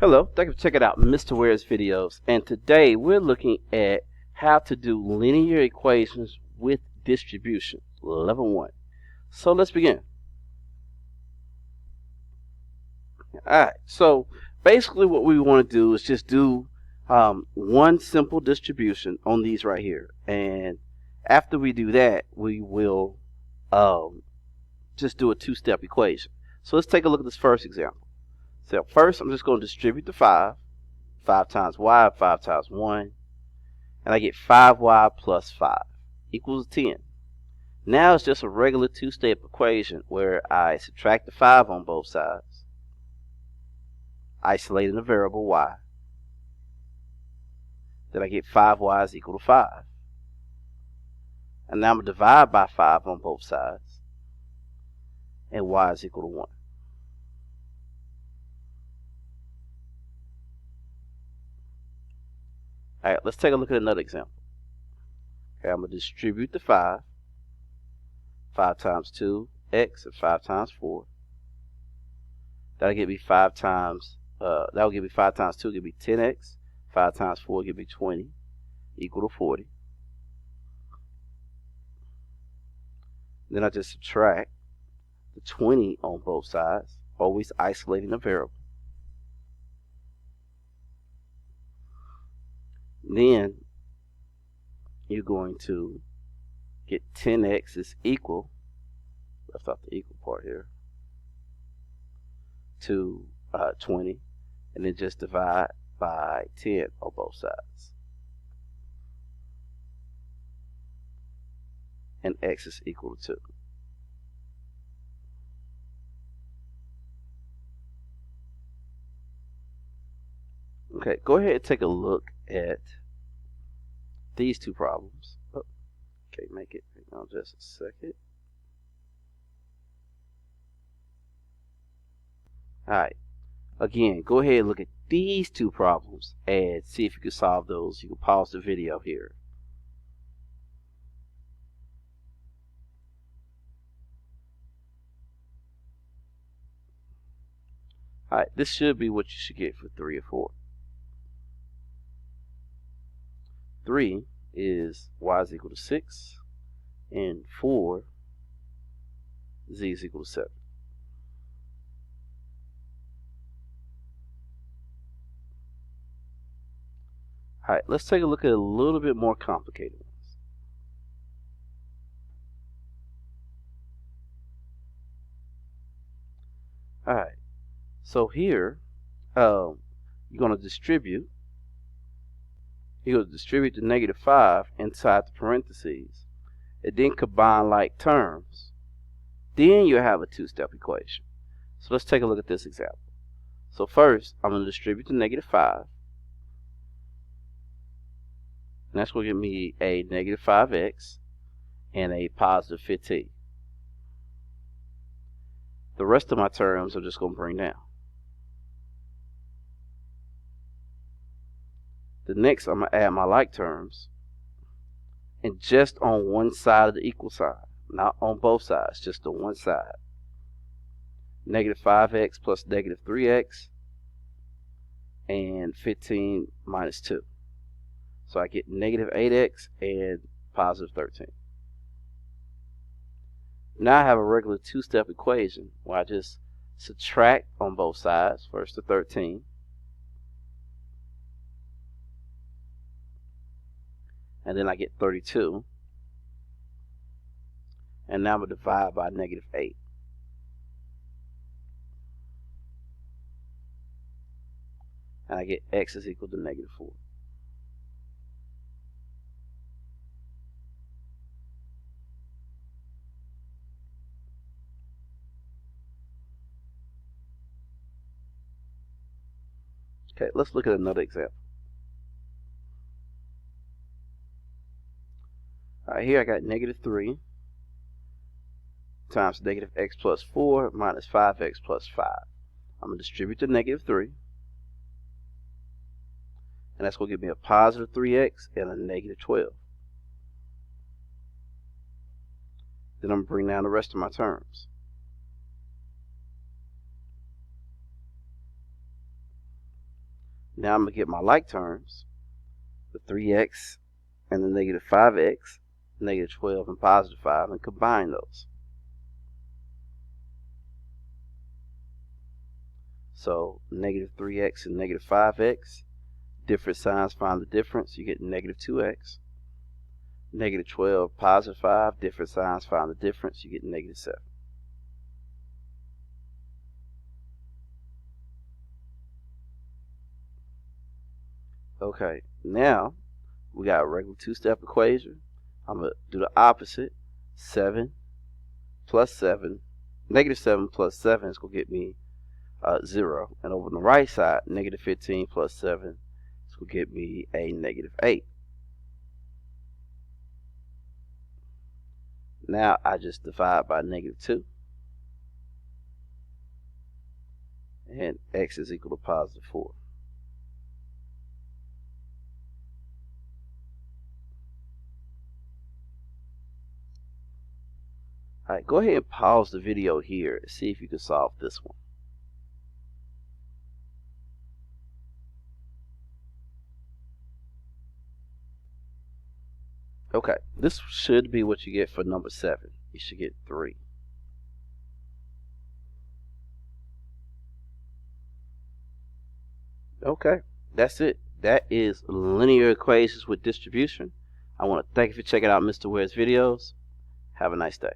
Hello, thank you for checking out Mr. Ware's videos, and today we're looking at how to do linear equations with distribution, level 1. So let's begin. Alright, so basically what we want to do is just do one simple distribution on these right here, and after we do that we will just do a two-step equation. So let's take a look at this first example. So first I'm just going to distribute the 5 times y, 5 times 1, and I get 5y plus 5 equals 10. Now it's just a regular two-step equation where I subtract the 5 on both sides, isolating the variable y. Then I get 5y is equal to 5. And now I'm going to divide by 5 on both sides, and y is equal to 1. Alright, let's take a look at another example. Okay, I'm going to distribute the 5 times 2x and 5 times 4. That'll give me 5 times, that will give me 5 times 2, give me 10x. 5 times 4 give me 20, equal to 40. Then I just subtract the 20 on both sides, always isolating the variable. Then you're going to get 10x is equal, left out the equal part here, to 20, and then just divide by 10 on both sides. And x is equal to 2. Okay, go ahead and take a look at these two problems. Oh, okay, make it, hang on just a second. Alright, again, go ahead and look at these two problems and see if you can solve those. You can pause the video here. Alright, this should be what you should get for 3 or 4. 3 is y is equal to 6, and 4 z is equal to 7. Alright, let's take a look at a little bit more complicated ones. Alright, so here you're going to distribute. You're going to distribute the negative 5 inside the parentheses, and then combine like terms. Then you have a two-step equation. So let's take a look at this example. So first, I'm going to distribute the negative 5, and that's going to give me a negative 5x and a positive 15. The rest of my terms I'm just going to bring down. The next, I'm going to add my like terms, and just on one side of the equal sign, not on both sides, just on one side. Negative 5x plus negative 3x and 15 minus 2. So I get negative 8x and positive 13. Now I have a regular two-step equation where I just subtract on both sides, first the 13, and then I get 32, and now I'm going to divide by negative 8. And I get x is equal to negative 4. Okay, let's look at another example. Alright, here I got negative 3 times negative x plus 4 minus 5x plus 5. I'm going to distribute the negative 3, and that's going to give me a positive 3x and a negative 12. Then I'm going to bring down the rest of my terms. Now I'm going to get my like terms, the 3x and the negative 5x, negative 12 and positive 5, and combine those. So negative 3x and negative 5x, different signs, find the difference, you get negative 2x. Negative 12, positive 5, different signs, find the difference, you get negative 7. Okay, now we got a regular two-step equation. I'm going to do the opposite. 7 plus 7, negative 7 plus 7 is going to get me 0. And over on the right side, negative 15 plus 7 is going to get me a negative 8. Now I just divide by negative 2. And x is equal to positive 4. Alright, go ahead and pause the video here and see if you can solve this one. Okay, this should be what you get for number 7. You should get 3. Okay, that's it. That is linear equations with distribution. I want to thank you for checking out Mr. Ware's videos. Have a nice day.